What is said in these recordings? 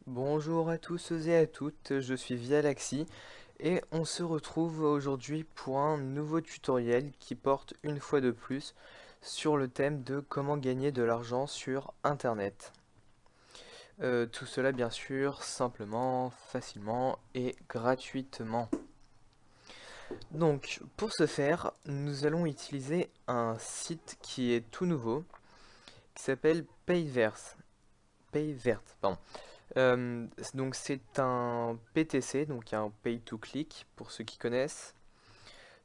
Bonjour à tous et à toutes, je suis Vialaxy et on se retrouve aujourd'hui pour un nouveau tutoriel qui porte une fois de plus sur le thème de comment gagner de l'argent sur Internet. Tout cela bien sûr simplement, facilement et gratuitement. Donc pour ce faire, nous allons utiliser un site qui est tout nouveau qui s'appelle Payverse. Payvert, pardon. Donc c'est un PTC, donc un Pay to Click pour ceux qui connaissent.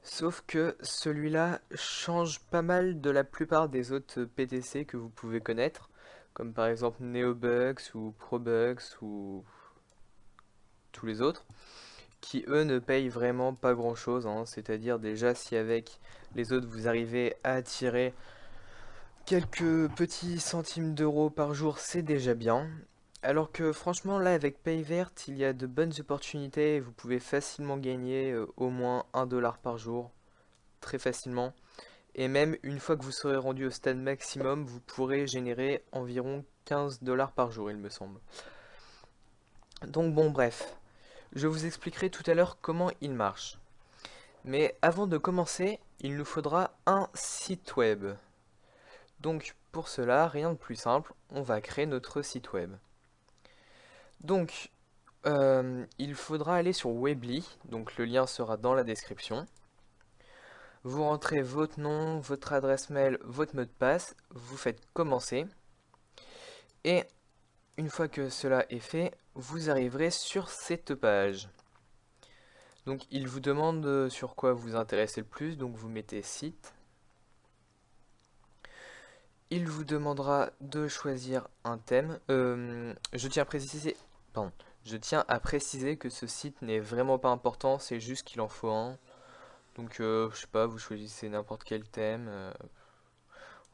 Sauf que celui-là change pas mal de la plupart des autres PTC que vous pouvez connaître, comme par exemple NeoBucks ou ProBucks ou tous les autres, qui eux ne payent vraiment pas grand-chose, hein. C'est-à-dire déjà si avec les autres vous arrivez à attirer quelques petits centimes d'euros par jour, c'est déjà bien. Alors que franchement, là, avec Payvert, il y a de bonnes opportunités et vous pouvez facilement gagner au moins 1 dollar par jour, très facilement. Et même une fois que vous serez rendu au stade maximum, vous pourrez générer environ 15 dollars par jour, il me semble. Donc bon, bref, je vous expliquerai tout à l'heure comment il marche. Mais avant de commencer, il nous faudra un site web. Donc pour cela, rien de plus simple, on va créer notre site web. Donc il faudra aller sur Weebly, donc le lien sera dans la description. Vous rentrez votre nom, votre adresse mail, votre mot de passe, vous faites commencer. Et une fois que cela est fait, vous arriverez sur cette page. Donc il vous demande sur quoi vous intéressez le plus, donc vous mettez site. Il vous demandera de choisir un thème. Pardon, je tiens à préciser que ce site n'est vraiment pas important, c'est juste qu'il en faut un. Donc je sais pas, vous choisissez n'importe quel thème.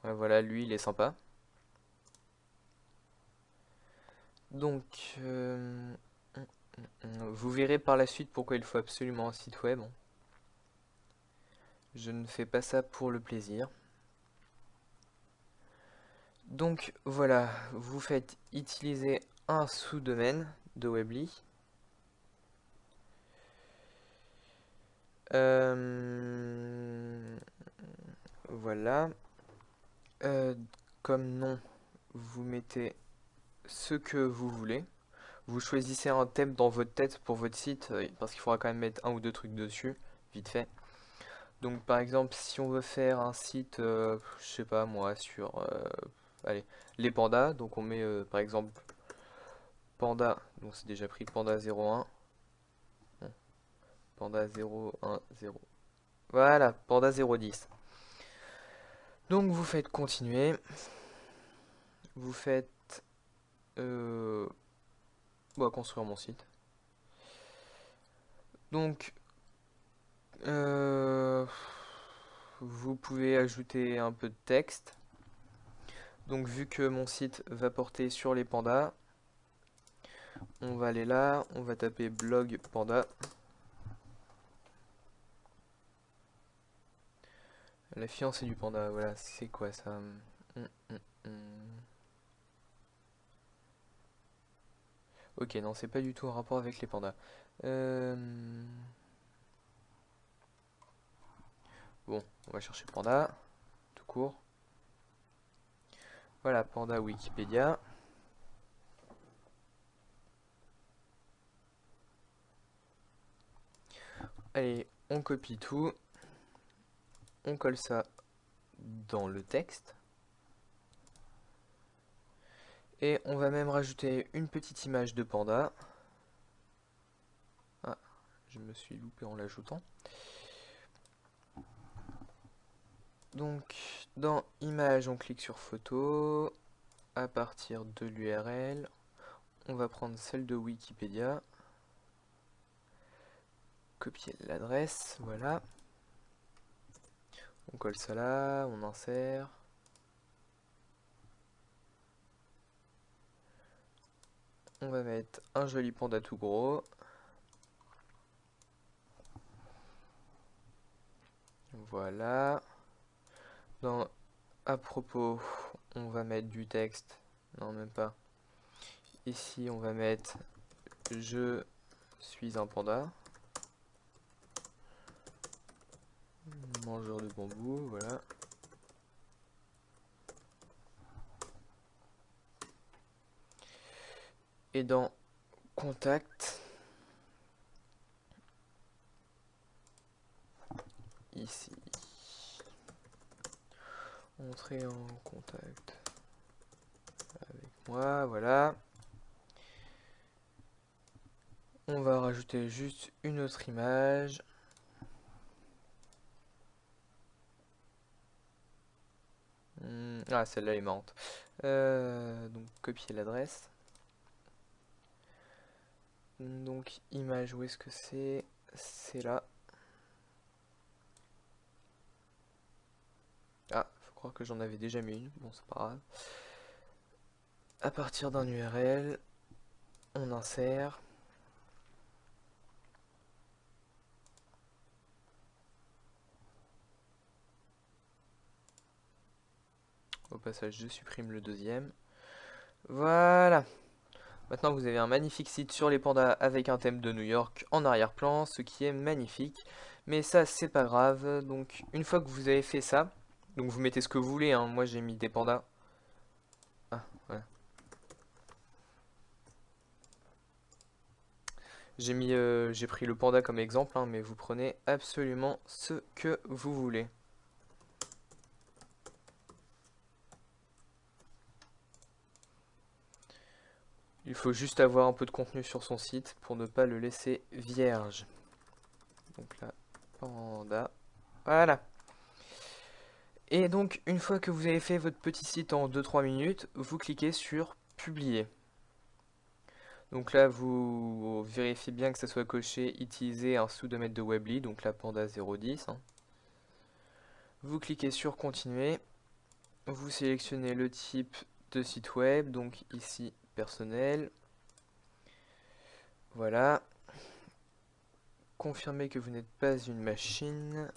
Ouais, voilà, lui il est sympa. Donc vous verrez par la suite pourquoi il faut absolument un site web. Je ne fais pas ça pour le plaisir. Donc voilà, vous faites utiliser un sous-domaine de Weebly. Voilà. Euh, Comme nom, vous mettez ce que vous voulez. Vous choisissez un thème dans votre tête pour votre site, parce qu'il faudra quand même mettre un ou deux trucs dessus, vite fait. Donc par exemple, si on veut faire un site, je sais pas moi, sur allez, les pandas, donc on met par exemple panda, donc c'est déjà pris panda 01, non, panda 010. Voilà, panda 010. Donc vous faites continuer, vous faites construire mon site. Donc euh, vous pouvez ajouter un peu de texte. Donc vu que mon site va porter sur les pandas, on va aller là, on va taper blog panda. La fiancée du panda, voilà, c'est quoi ça? Hum. Ok, non, c'est pas du tout en rapport avec les pandas. Euh, Bon, on va chercher panda, tout court. Voilà, panda Wikipédia. Allez, on copie tout. On colle ça dans le texte. Et on va même rajouter une petite image de panda. Ah, je me suis loupé en l'ajoutant. Donc, dans image, on clique sur photo. À partir de l'URL, on va prendre celle de Wikipédia. Copier l'adresse, voilà. On colle ça là, on insère. On va mettre un joli panda tout gros. Voilà. À propos, on va mettre du texte. Non, même pas. Ici, on va mettre je suis un panda. Mangeur de bambou, voilà. Et dans contact, ici, entrer en contact avec moi, voilà. On va rajouter juste une autre image. Ah, celle-là est marrante. Donc, copier l'adresse. Donc, image, où est-ce que c'est? C'est là. Ah, faut croire que j'en avais déjà mis une. Bon, c'est pas grave. À partir d'un URL, on insère. Au passage, je supprime le deuxième. Voilà. Maintenant, vous avez un magnifique site sur les pandas avec un thème de New York en arrière-plan, ce qui est magnifique. Mais ça, c'est pas grave. Donc, une fois que vous avez fait ça, donc vous mettez ce que vous voulez, hein. Moi, j'ai mis des pandas. Ah, voilà. J'ai pris le panda comme exemple, hein, mais vous prenez absolument ce que vous voulez. Il faut juste avoir un peu de contenu sur son site pour ne pas le laisser vierge. Donc là, panda. Voilà. Et donc, une fois que vous avez fait votre petit site en 2-3 minutes, vous cliquez sur publier. Donc là, vous vérifiez bien que ça soit coché utiliser un sous-domaine de Weebly, donc la panda 010. Hein. Vous cliquez sur continuer. Vous sélectionnez le type de site web, donc ici personnel. Voilà. Confirmez que vous n'êtes pas une machine.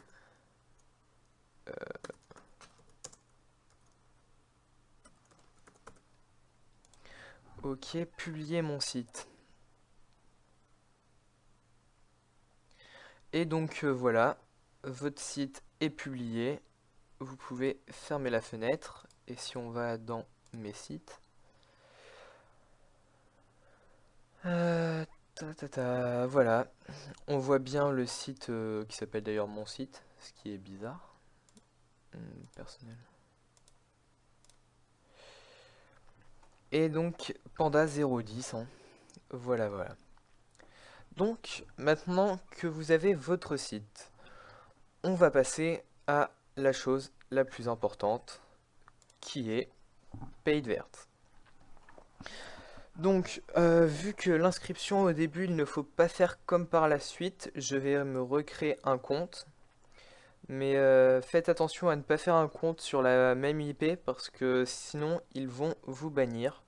Ok, publier mon site. Et donc voilà, votre site est publié. Vous pouvez fermer la fenêtre. Et si on va dans mes sites, voilà, on voit bien le site qui s'appelle d'ailleurs mon site, ce qui est bizarre. Personnel. Et donc Panda 010, hein. Voilà, voilà. Donc maintenant que vous avez votre site, on va passer à la chose la plus importante, qui est PaidVert. Donc, vu que l'inscription au début, il ne faut pas faire comme par la suite, je vais me recréer un compte. Mais faites attention à ne pas faire un compte sur la même IP parce que sinon, ils vont vous bannir.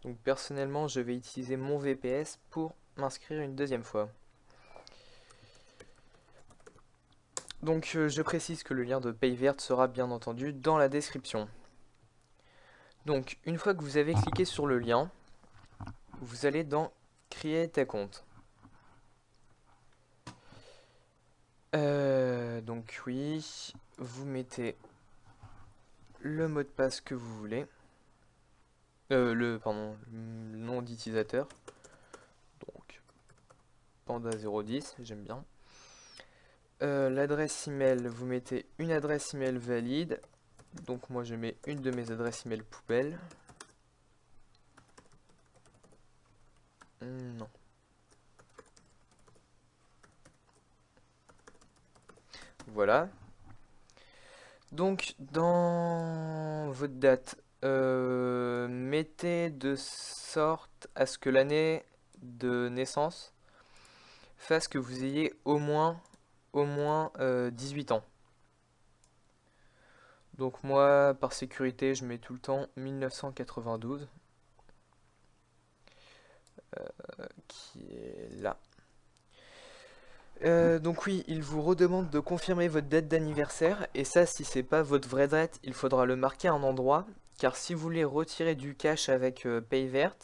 Donc, personnellement, je vais utiliser mon VPS pour m'inscrire une deuxième fois. Donc, je précise que le lien de PayVert sera bien entendu dans la description. Donc, une fois que vous avez cliqué sur le lien, vous allez dans Create a compte. Donc oui, vous mettez le mot de passe que vous voulez. Pardon, le nom d'utilisateur. Donc, panda010, j'aime bien. L'adresse email, vous mettez une adresse email valide. Donc moi je mets une de mes adresses email poubelle. Non. Voilà. Donc dans votre date, mettez de sorte à ce que l'année de naissance fasse que vous ayez au moins 18 ans. Donc moi, par sécurité, je mets tout le temps 1992, qui est là. Donc oui, il vous redemande de confirmer votre date d'anniversaire, et ça, si c'est pas votre vraie date, il faudra le marquer à un endroit, car si vous voulez retirer du cash avec PayVert,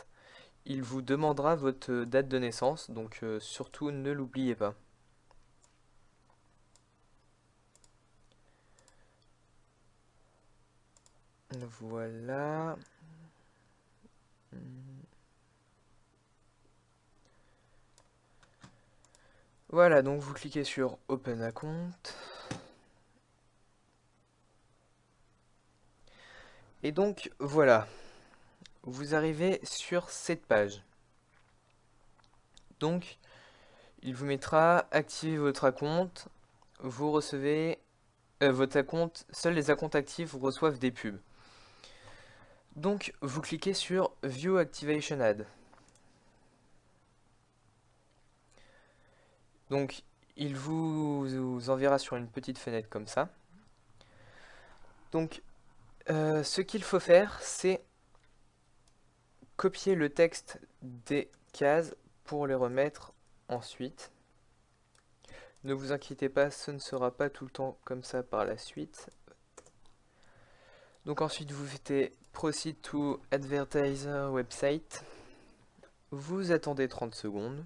il vous demandera votre date de naissance, donc surtout ne l'oubliez pas. Voilà. Voilà, donc vous cliquez sur Open Account. Et donc voilà, vous arrivez sur cette page. Donc il vous mettra activer votre compte, vous recevez votre compte, seuls les comptes actifs reçoivent des pubs. Donc vous cliquez sur View Activation Ad. Donc il vous enverra sur une petite fenêtre comme ça. Donc ce qu'il faut faire, c'est copier le texte des cases pour les remettre ensuite. Ne vous inquiétez pas, ce ne sera pas tout le temps comme ça par la suite. Donc ensuite vous faites Proceed to Advertiser Website. Vous attendez 30 secondes.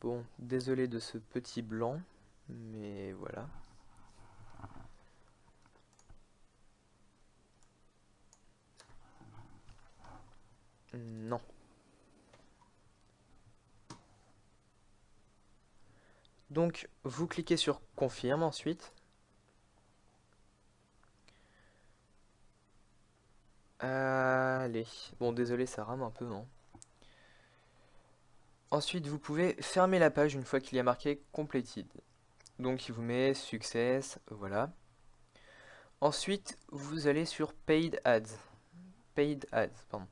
Bon, désolé de ce petit blanc, mais voilà. Non. Donc, vous cliquez sur Confirme ensuite. Allez. Bon, désolé, ça rame un peu, hein. Ensuite, vous pouvez fermer la page une fois qu'il y a marqué Completed. Donc, il vous met Success, voilà. Ensuite, vous allez sur Paid Ads. Paid Ads, pardon.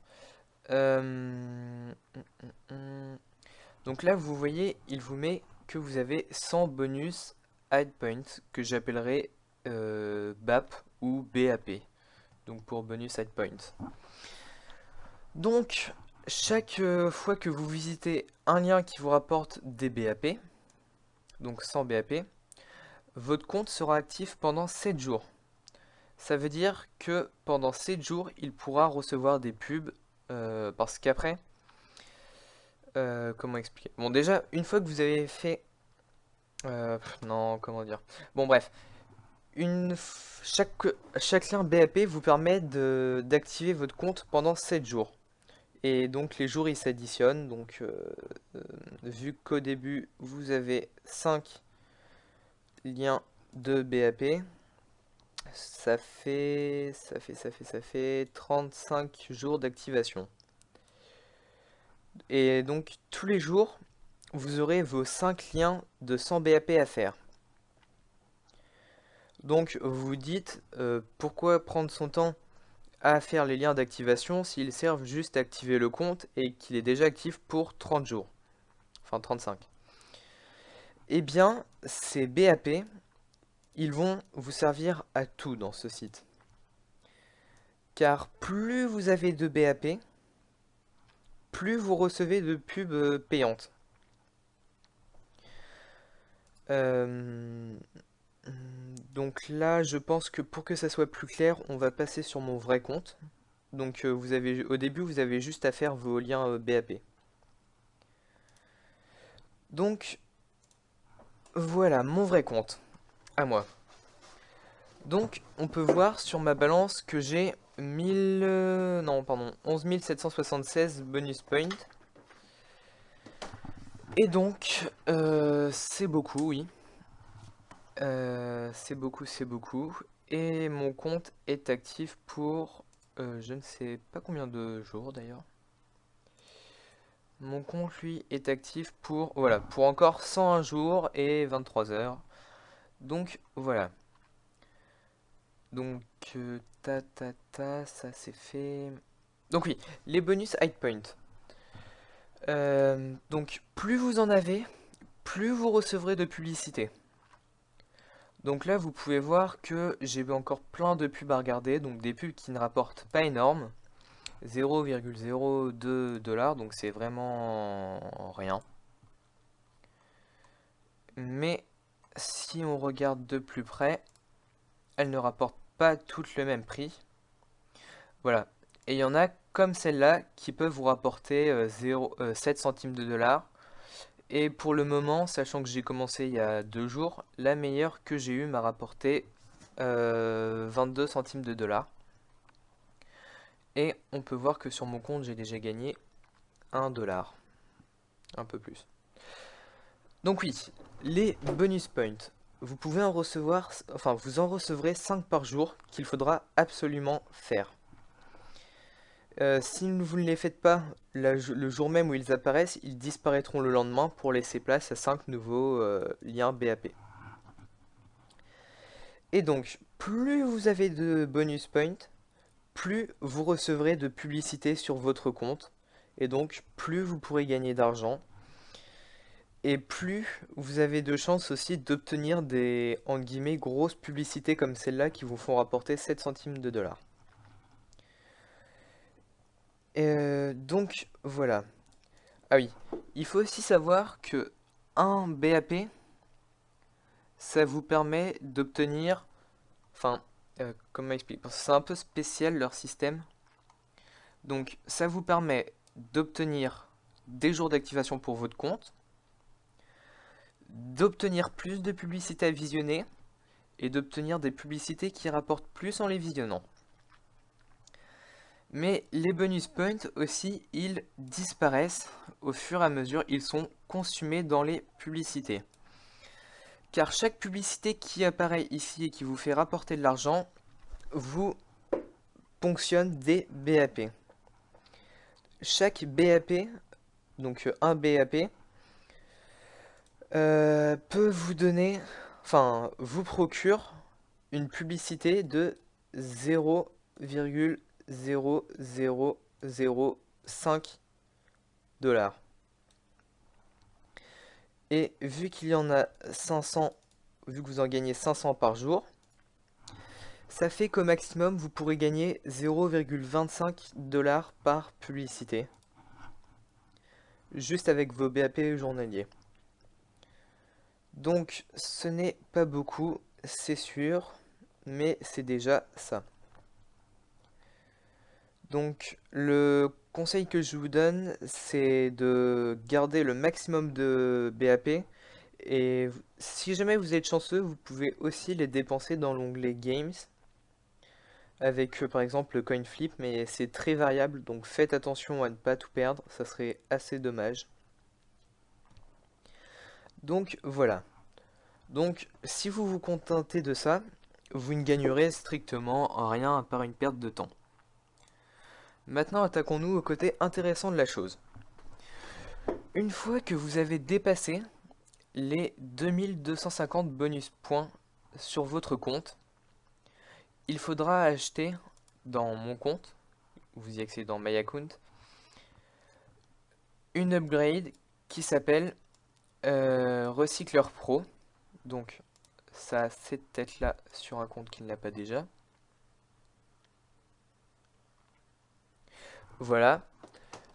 Donc là, vous voyez, il vous met que vous avez 100 bonus Ad Points, que j'appellerai BAP ou BAP. Donc pour bonus Ad Points. Donc, chaque fois que vous visitez un lien qui vous rapporte des BAP, donc 100 BAP, votre compte sera actif pendant 7 jours. Ça veut dire que pendant 7 jours, il pourra recevoir des pubs parce qu'après, comment expliquer? Bon, déjà, une fois que vous avez fait... non, comment dire? Bon, bref. Chaque lien BAP vous permet d'activer votre compte pendant 7 jours. Et donc les jours ils s'additionnent. Donc vu qu'au début vous avez 5 liens de BAP, ça fait 35 jours d'activation. Et donc tous les jours, vous aurez vos 5 liens de 100 BAP à faire. Donc vous vous dites, pourquoi prendre son temps à faire les liens d'activation s'ils servent juste à activer le compte et qu'il est déjà actif pour 30 jours. Enfin 35. Eh bien, ces BAP, ils vont vous servir à tout dans ce site. Car plus vous avez de BAP, plus vous recevez de pubs payantes. Donc là, je pense que pour que ça soit plus clair, on va passer sur mon vrai compte. Donc au début, vous avez juste à faire vos liens BAP. Donc voilà mon vrai compte, à moi. Donc on peut voir sur ma balance que j'ai 11 776 bonus points. Et donc c'est beaucoup, oui. C'est beaucoup, c'est beaucoup. Et mon compte est actif pour je ne sais pas combien de jours d'ailleurs. Mon compte lui est actif pour voilà, pour encore 101 jours et 23 heures. Donc voilà. Donc ça c'est fait. Donc oui, les bonus high point. Donc plus vous en avez, plus vous recevrez de publicité. Donc là, vous pouvez voir que j'ai encore plein de pubs à regarder, donc des pubs qui ne rapportent pas énorme, 0,02 $, donc c'est vraiment rien. Mais si on regarde de plus près, elles ne rapportent pas toutes le même prix. Voilà. Et il y en a comme celle-là qui peuvent vous rapporter 7 centimes de dollars. Et pour le moment, sachant que j'ai commencé il y a 2 jours, la meilleure que j'ai eue m'a rapporté 22 centimes de dollars. Et on peut voir que sur mon compte, j'ai déjà gagné 1 dollar. Un peu plus. Donc oui, les bonus points. Vous pouvez en recevoir, enfin vous en recevrez 5 par jour qu'il faudra absolument faire. Si vous ne les faites pas le jour même où ils apparaissent, ils disparaîtront le lendemain pour laisser place à 5 nouveaux liens BAP. Et donc, plus vous avez de bonus points, plus vous recevrez de publicité sur votre compte. Et donc, plus vous pourrez gagner d'argent. Et plus vous avez de chances aussi d'obtenir des, en guillemets, grosses publicités comme celle-là qui vous font rapporter 7 centimes de dollars. Donc, voilà. Ah oui, il faut aussi savoir que un BAP, ça vous permet d'obtenir, enfin, comment expliquer? Parce que c'est un peu spécial leur système. Donc, ça vous permet d'obtenir des jours d'activation pour votre compte, d'obtenir plus de publicités à visionner et d'obtenir des publicités qui rapportent plus en les visionnant. Mais les bonus points aussi, ils disparaissent au fur et à mesure, ils sont consumés dans les publicités. Car chaque publicité qui apparaît ici et qui vous fait rapporter de l'argent, vous ponctionne des BAP. Chaque BAP, donc un BAP, peut vous donner, enfin, vous procure une publicité de 0,0005 $. Et vu qu'il y en a 500, vu que vous en gagnez 500 par jour, ça fait qu'au maximum, vous pourrez gagner 0,25 $ par publicité. Juste avec vos BAP journaliers. Donc, ce n'est pas beaucoup, c'est sûr, mais c'est déjà ça. Donc, le conseil que je vous donne, c'est de garder le maximum de BAP. Et si jamais vous êtes chanceux, vous pouvez aussi les dépenser dans l'onglet Games. Avec par exemple le coin flip, mais c'est très variable, donc faites attention à ne pas tout perdre, ça serait assez dommage. Donc voilà. Donc si vous vous contentez de ça, vous ne gagnerez strictement rien à part une perte de temps. Maintenant attaquons-nous au côté intéressant de la chose. Une fois que vous avez dépassé les 2250 bonus points sur votre compte, il faudra acheter dans mon compte, vous y accédez dans My Account, une upgrade qui s'appelle Recycleur Pro. Donc ça a cette tête là sur un compte qui ne l'a pas déjà. Voilà,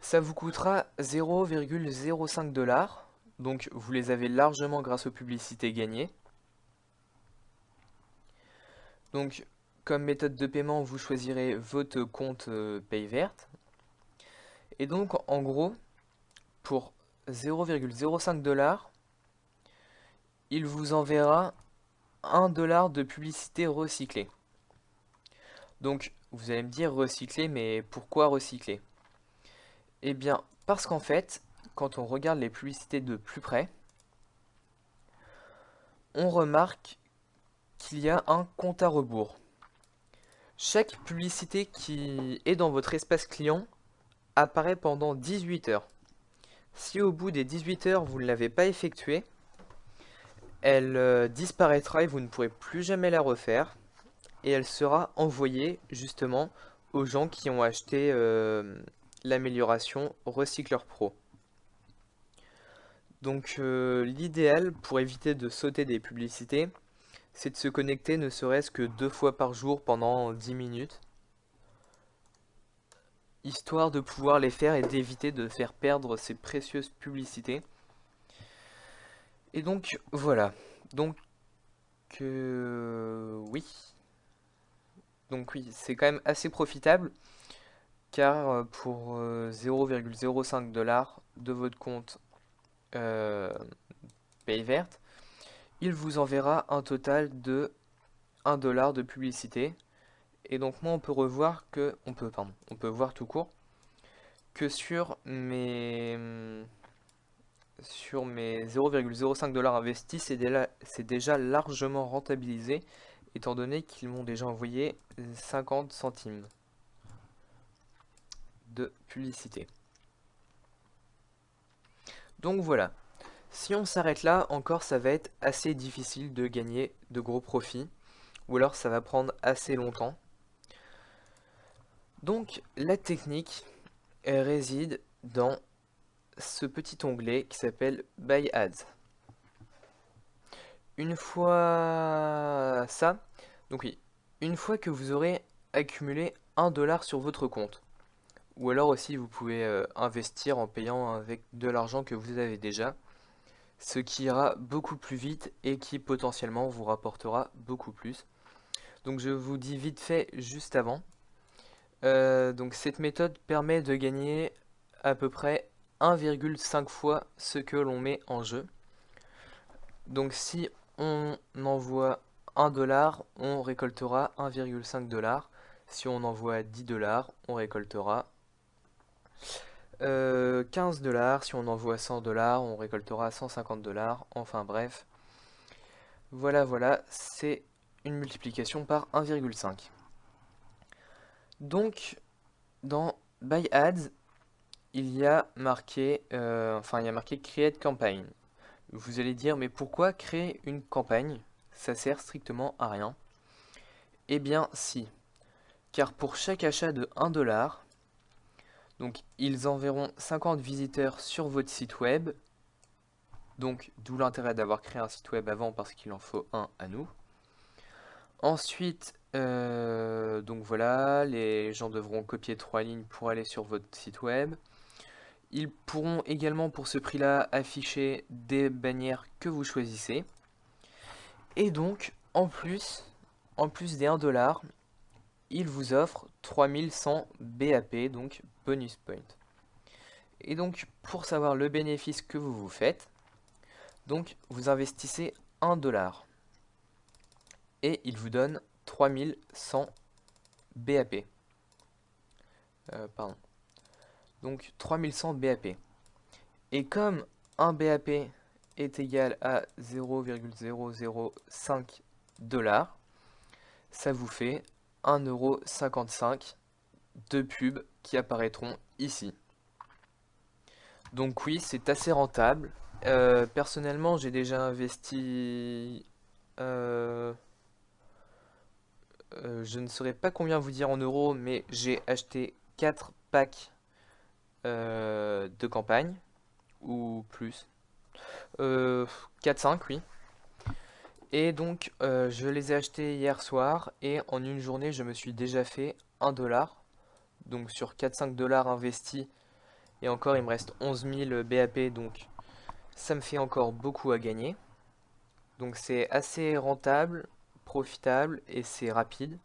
ça vous coûtera 0,05 $. Donc vous les avez largement grâce aux publicités gagnées. Donc comme méthode de paiement, vous choisirez votre compte PayVert. Et donc en gros, pour 0,05 $, il vous enverra 1 $ de publicité recyclée. Donc vous allez me dire recycler, mais pourquoi recycler? Eh bien parce qu'en fait, quand on regarde les publicités de plus près, on remarque qu'il y a un compte à rebours. Chaque publicité qui est dans votre espace client apparaît pendant 18 heures. Si au bout des 18 heures vous ne l'avez pas effectuée, elle disparaîtra et vous ne pourrez plus jamais la refaire. Et elle sera envoyée justement aux gens qui ont acheté l'amélioration Recycleur Pro. Donc l'idéal pour éviter de sauter des publicités, c'est de se connecter ne serait-ce que 2 fois par jour pendant 10 minutes, histoire de pouvoir les faire et d'éviter de faire perdre ces précieuses publicités. Et donc voilà. Donc oui. Donc oui, c'est quand même assez profitable car pour 0,05 dollars de votre compte euh, PayVert, il vous enverra un total de 1 dollar de publicité. Et donc moi on peut revoir que on peut voir tout court que sur mes 0,05 dollars investis, c'est déjà largement rentabilisé étant donné qu'ils m'ont déjà envoyé 50 centimes de publicité. Donc voilà. Si on s'arrête là, encore ça va être assez difficile de gagner de gros profits, ou alors ça va prendre assez longtemps. Donc la technique elle réside dans ce petit onglet qui s'appelle Buy Ads. Une fois ça, donc oui, une fois que vous aurez accumulé 1 dollar sur votre compte, ou alors aussi vous pouvez investir en payant avec de l'argent que vous avez déjà, ce qui ira beaucoup plus vite et qui potentiellement vous rapportera beaucoup plus. Donc je vous dis vite fait juste avant. Donc cette méthode permet de gagner à peu près 1,5 fois ce que l'on met en jeu. Donc si on envoie 1 dollar, on récoltera 1,5 dollars. Si on envoie 10 dollars, on récoltera 15 dollars. Si on envoie 100 dollars, on récoltera 150 dollars. Enfin bref, voilà, c'est une multiplication par 1,5. Donc, dans Buy Ads, il y a marqué, Create Campaign. Vous allez dire, mais pourquoi créer une campagne? Ça sert strictement à rien. Eh bien, si. Car pour chaque achat de 1 dollar, donc ils enverront 50 visiteurs sur votre site web. Donc, d'où l'intérêt d'avoir créé un site web avant parce qu'il en faut un à nous. Ensuite, donc voilà, les gens devront copier 3 lignes pour aller sur votre site web. Ils pourront également pour ce prix-là afficher des bannières que vous choisissez. Et donc, en plus des 1 dollar, ils vous offrent 3100 BAP, donc bonus point. Et donc, pour savoir le bénéfice que vous vous faites, donc vous investissez 1 dollar. Et il vous donne 3100 BAP. Pardon. Donc 3100 BAP. Et comme un BAP est égal à 0,005 dollars, ça vous fait 1,55 € de pubs qui apparaîtront ici. Donc oui, c'est assez rentable. Personnellement, j'ai déjà investi... je ne saurais pas combien vous dire en euros, mais j'ai acheté 4 packs de campagne, ou plus. 4-5, oui. Et donc, je les ai achetés hier soir, et en une journée, je me suis déjà fait 1 dollar. Donc sur 4-5 dollars investis, et encore, il me reste 11 000 BAP, donc ça me fait encore beaucoup à gagner. Donc c'est assez rentable, profitable, et c'est rapide.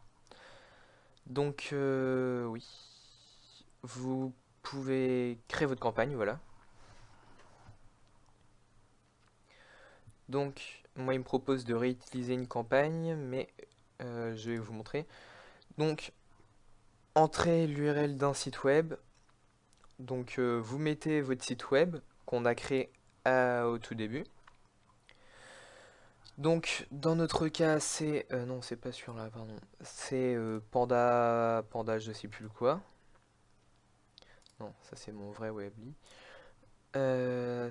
Donc oui, vous pouvez créer votre campagne, voilà. Donc moi il me propose de réutiliser une campagne, mais je vais vous montrer. Donc entrez l'URL d'un site web. Donc vous mettez votre site web qu'on a créé au tout début. Donc dans notre cas c'est non c'est pas sur là pardon, c'est panda je sais plus quoi. Non, ça c'est mon vrai Weebly.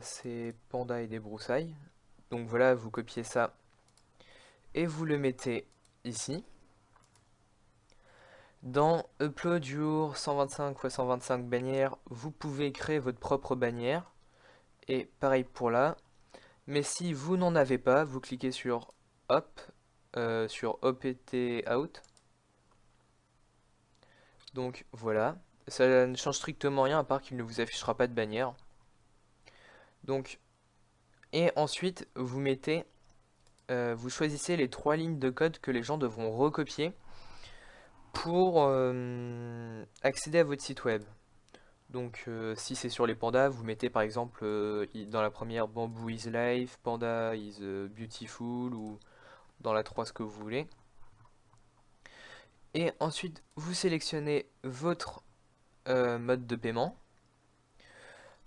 C'est Panda et des broussailles. Donc voilà, vous copiez ça et vous le mettez ici. Dans Upload Your 125 x 125 bannières, vous pouvez créer votre propre bannière. Et pareil pour là. Mais si vous n'en avez pas, vous cliquez sur Hop sur OPT out. Donc voilà, ça ne change strictement rien à part qu'il ne vous affichera pas de bannière. Donc, et ensuite vous mettez, vous choisissez les 3 lignes de code que les gens devront recopier pour accéder à votre site web. Donc si c'est sur les pandas, vous mettez par exemple dans la première Bamboo is life, Panda is beautiful, ou dans la 3 ce que vous voulez. Et ensuite vous sélectionnez votre mode de paiement.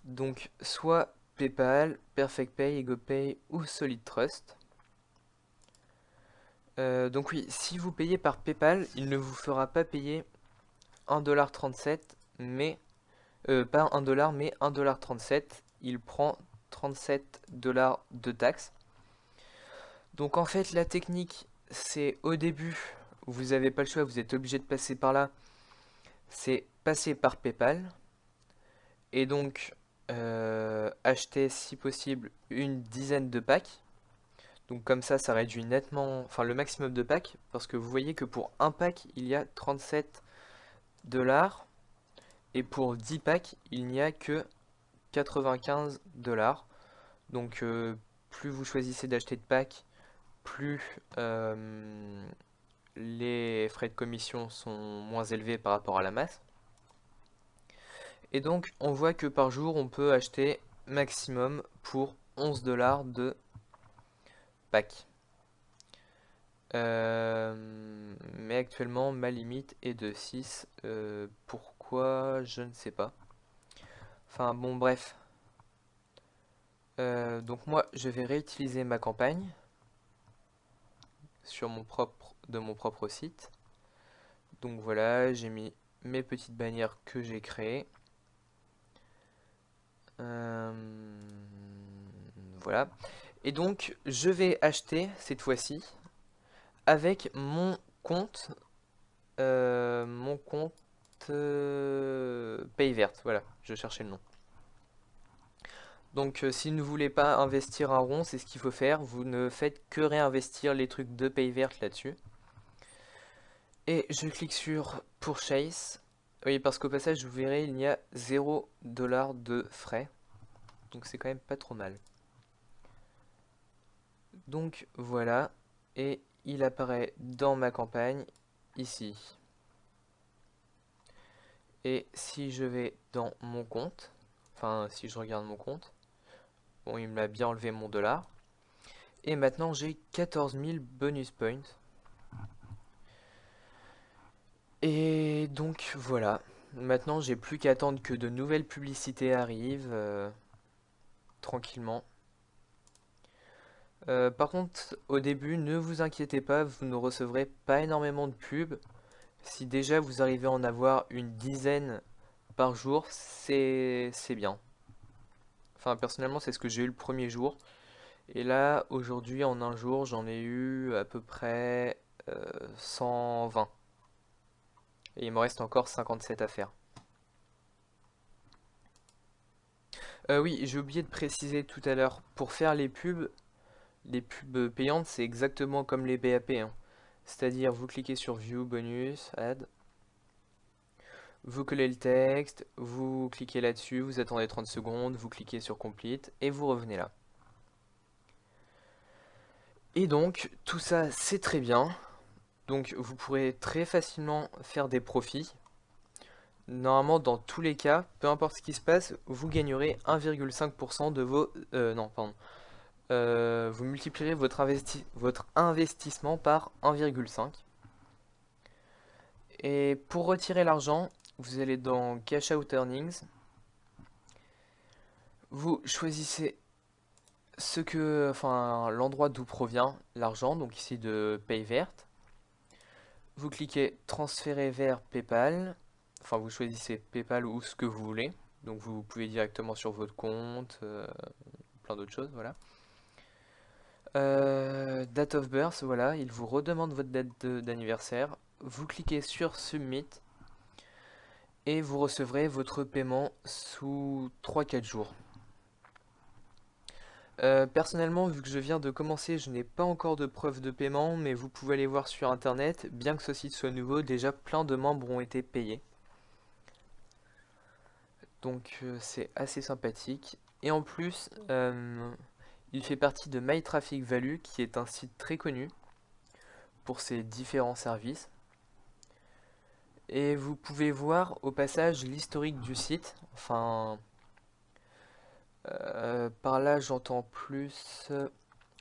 Donc soit PayPal, PerfectPay, EgoPay ou Solid Trust. Donc oui, si vous payez par PayPal, il ne vous fera pas payer 1,37$, mais pas 1$, mais 1,37$. Il prend 37$ de taxes. Donc en fait, la technique, c'est au début, vous n'avez pas le choix, vous êtes obligé de passer par là. C'est passer par PayPal. Et donc, acheter si possible une dizaine de packs. Donc comme ça réduit nettement, enfin le maximum de packs, parce que vous voyez que pour un pack, il y a 37$, et pour 10 packs, il n'y a que 95$. Donc plus vous choisissez d'acheter de packs, plus les frais de commission sont moins élevés par rapport à la masse. Et donc on voit que par jour, on peut acheter maximum pour 11$ de pack. Mais actuellement, ma limite est de 6. Pourquoi? Je ne sais pas. Enfin bon, bref. Donc moi, je vais réutiliser ma campagne sur de mon propre site. Donc voilà, j'ai mis mes petites bannières que j'ai créées. Voilà. Et donc, je vais acheter cette fois-ci avec mon compte Payvert. Voilà, je cherchais le nom. Donc si vous ne voulez pas investir un rond, c'est ce qu'il faut faire. Vous ne faites que réinvestir les trucs de Payvert là-dessus. Et je clique sur Purchase. Oui, parce qu'au passage, vous verrez, il y a 0$ de frais. Donc c'est quand même pas trop mal. Donc voilà. Et il apparaît dans ma campagne, ici. Et si je vais dans mon compte, enfin si je regarde mon compte, bon, il m'a bien enlevé mon dollar. Et maintenant j'ai 14 000 bonus points. Et donc voilà. Maintenant j'ai plus qu'à attendre que de nouvelles publicités arrivent tranquillement. Par contre, au début, ne vous inquiétez pas, vous ne recevrez pas énormément de pubs. Si déjà vous arrivez à en avoir une dizaine par jour, c'est bien. Enfin, personnellement, c'est ce que j'ai eu le premier jour. Et là, aujourd'hui, en un jour, j'en ai eu à peu près 120. Et il me reste encore 57 à faire. Oui, j'ai oublié de préciser tout à l'heure, pour faire les pubs payantes, c'est exactement comme les BAP, hein. C'est-à-dire, vous cliquez sur View, Bonus, Add, vous collez le texte, vous cliquez là-dessus, vous attendez 30 secondes, vous cliquez sur Complete, et vous revenez là. Et donc, tout ça, c'est très bien. Donc, vous pourrez très facilement faire des profits. Normalement, dans tous les cas, peu importe ce qui se passe, vous gagnerez 1,5% de vos... non, pardon. Vous multiplierez votre investissement par 1,5. Et pour retirer l'argent, vous allez dans Cash Out Earnings. Vous choisissez enfin, l'endroit d'où provient l'argent, donc ici de Payvert. Vous cliquez transférer vers PayPal. Enfin, vous choisissez PayPal ou ce que vous voulez. Donc vous pouvez directement sur votre compte, plein d'autres choses, voilà. Date of birth, voilà, il vous redemande votre date d'anniversaire. Vous cliquez sur Submit et vous recevrez votre paiement sous 3-4 jours. Personnellement, vu que je viens de commencer, je n'ai pas encore de preuve de paiement, mais vous pouvez aller voir sur internet, bien que ce site soit nouveau, déjà plein de membres ont été payés. Donc c'est assez sympathique. Et en plus, il fait partie de My Traffic Value, qui est un site très connu pour ses différents services. Et vous pouvez voir au passage l'historique du site. Enfin, par là j'entends plus...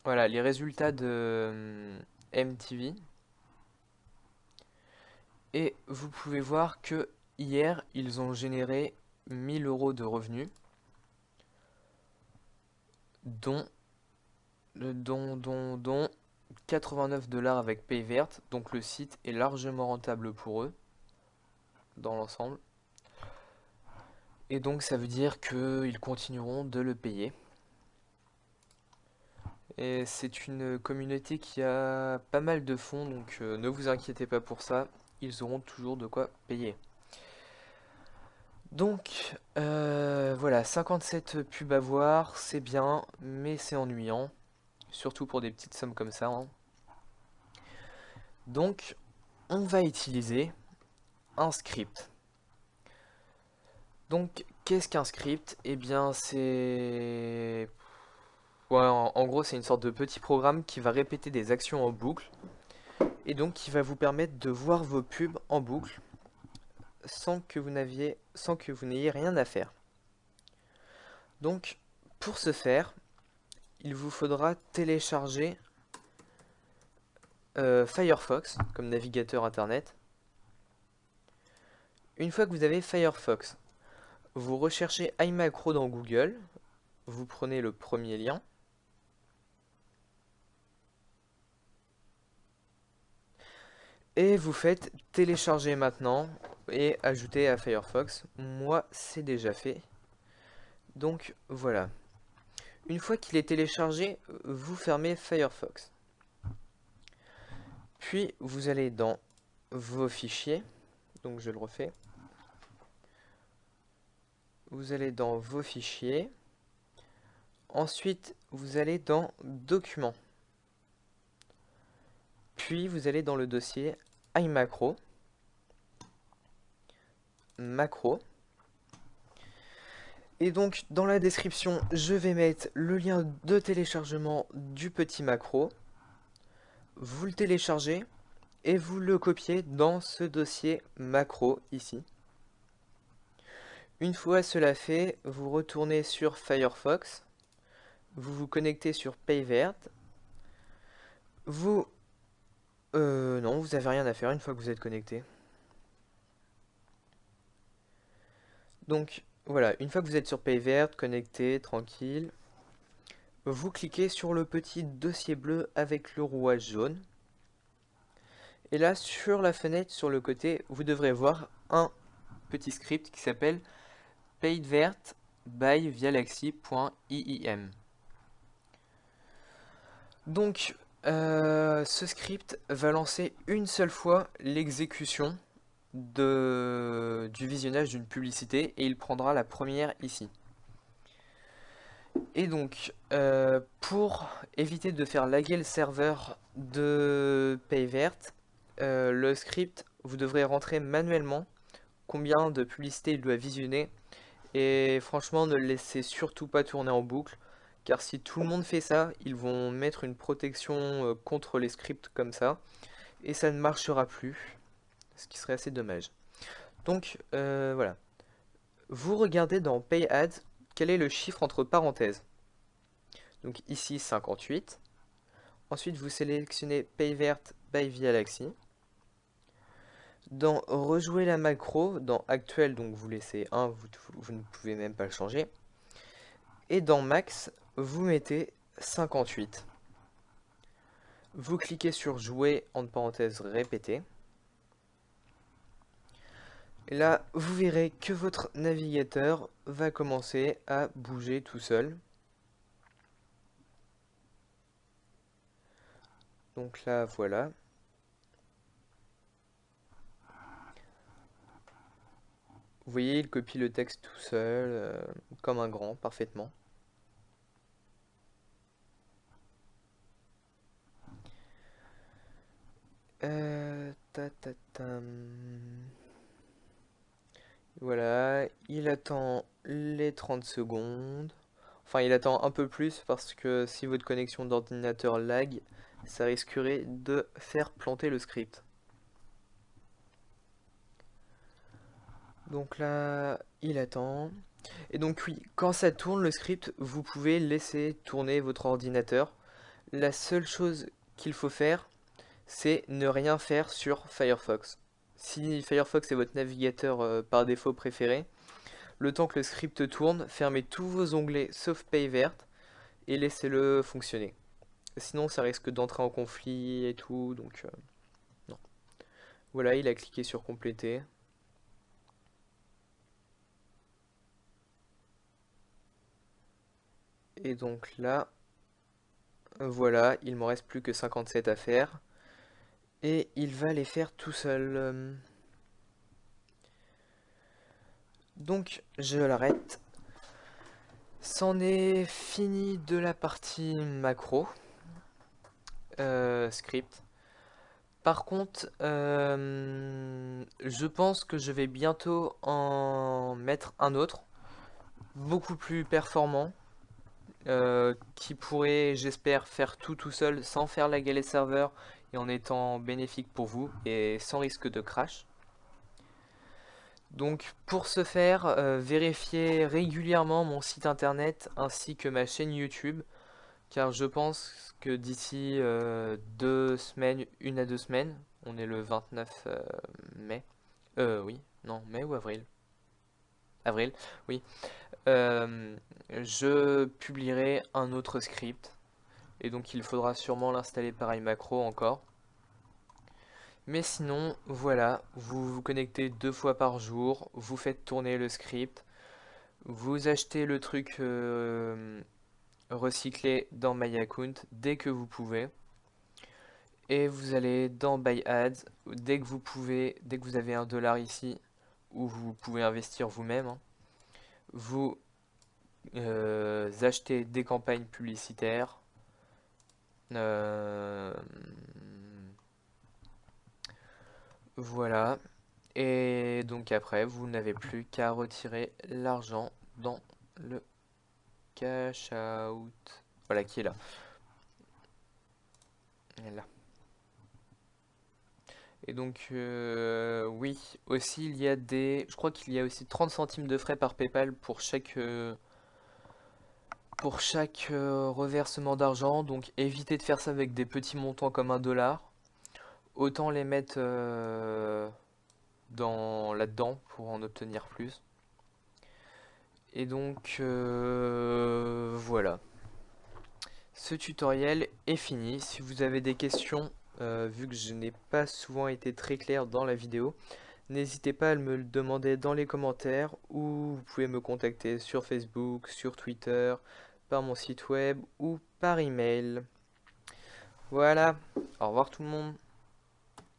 voilà, les résultats de MTV. Et vous pouvez voir que hier, ils ont généré 1 000 € de revenus, dont, dont 89 $ avec Payvert. Donc le site est largement rentable pour eux, dans l'ensemble. Et donc ça veut dire qu'ils continueront de le payer. Et c'est une communauté qui a pas mal de fonds, donc ne vous inquiétez pas pour ça, ils auront toujours de quoi payer. Donc voilà, 57 pubs à voir, c'est bien, mais c'est ennuyant, surtout pour des petites sommes comme ça, hein. Donc on va utiliser un script. Donc qu'est-ce qu'un script? Eh bien c'est... ouais, en gros c'est une sorte de petit programme qui va répéter des actions en boucle, et donc qui va vous permettre de voir vos pubs en boucle sans que vous n'ayez rien à faire. Donc pour ce faire, il vous faudra télécharger Firefox comme navigateur internet. Une fois que vous avez Firefox, vous recherchez iMacro dans Google, vous prenez le premier lien, et vous faites télécharger maintenant et ajouter à Firefox. Moi, c'est déjà fait. Donc voilà. Une fois qu'il est téléchargé, vous fermez Firefox. Puis vous allez dans vos fichiers. Donc je le refais. Vous allez dans vos fichiers. Ensuite, vous allez dans Documents. Puis vous allez dans le dossier iMacro, macro. Et donc dans la description, je vais mettre le lien de téléchargement du petit macro. Vous le téléchargez et vous le copiez dans ce dossier macro ici. Une fois cela fait, vous retournez sur Firefox, vous vous connectez sur Payvert. Vous... non, vous n'avez rien à faire une fois que vous êtes connecté. Donc voilà, une fois que vous êtes sur Payvert, connecté, tranquille, vous cliquez sur le petit dossier bleu avec le rouage jaune. Et là, sur la fenêtre, sur le côté, vous devrez voir un petit script qui s'appelle payvert by vialaxy.iim. Donc, ce script va lancer une seule fois l'exécution du visionnage d'une publicité et il prendra la première ici. Et donc, pour éviter de faire laguer le serveur de Payvert, le script, vous devrez rentrer manuellement combien de publicités il doit visionner. Et franchement, ne le laissez surtout pas tourner en boucle, car si tout le monde fait ça, ils vont mettre une protection contre les scripts comme ça, et ça ne marchera plus, ce qui serait assez dommage. Donc voilà, vous regardez dans Pay Ads, quel est le chiffre entre parenthèses. Donc ici 58. Ensuite vous sélectionnez Payvert by Vialaxy. Dans rejouer la macro, dans actuel, donc vous laissez 1, vous ne pouvez même pas le changer. Et dans max, vous mettez 58. Vous cliquez sur jouer, entre parenthèses répéter. Et là, vous verrez que votre navigateur va commencer à bouger tout seul. Donc là, voilà. Vous voyez, il copie le texte tout seul, comme un grand, parfaitement. Voilà, il attend les 30 secondes. Enfin, il attend un peu plus parce que si votre connexion d'ordinateur lag, ça risquerait de faire planter le script. Donc là, il attend. Et donc oui, quand ça tourne le script, vous pouvez laisser tourner votre ordinateur. La seule chose qu'il faut faire, c'est ne rien faire sur Firefox. Si Firefox est votre navigateur par défaut préféré, le temps que le script tourne, fermez tous vos onglets sauf Pay verte et laissez-le fonctionner. Sinon, ça risque d'entrer en conflit et tout, donc non. Voilà, il a cliqué sur compléter. Et donc là, voilà, il m'en reste plus que 57 à faire. Et il va les faire tout seul. Donc, je l'arrête. C'en est fini de la partie macro, script. Par contre, je pense que je vais bientôt en mettre un autre, beaucoup plus performant, qui pourrait, j'espère, faire tout seul sans faire la galette serveur et en étant bénéfique pour vous et sans risque de crash. Donc pour ce faire, vérifiez régulièrement mon site internet ainsi que ma chaîne YouTube, car je pense que d'ici 2 semaines, 1 à 2 semaines, on est le 29 mai, oui, non, mai ou avril? Avril, oui. Je publierai un autre script, et donc il faudra sûrement l'installer par iMacro encore. Mais sinon, voilà, vous vous connectez 2 fois par jour, vous faites tourner le script, vous achetez le truc recyclé dans MyAccount dès que vous pouvez. Et vous allez dans Buy Ads dès que vous pouvez, dès que vous avez $1 ici, où vous pouvez investir vous-même, hein. Vous achetez des campagnes publicitaires. Euh, voilà. Et donc après, vous n'avez plus qu'à retirer l'argent dans le cash out. Voilà qui est là. Là. Et donc, oui, aussi il y a je crois qu'il y a aussi 30 centimes de frais par PayPal pour chaque reversement d'argent. Donc évitez de faire ça avec des petits montants comme $1. Autant les mettre là-dedans pour en obtenir plus. Et donc, voilà. Ce tutoriel est fini. Si vous avez des questions, vu que je n'ai pas souvent été très clair dans la vidéo, n'hésitez pas à me le demander dans les commentaires ou vous pouvez me contacter sur Facebook, sur Twitter, par mon site web ou par email. Voilà, au revoir tout le monde.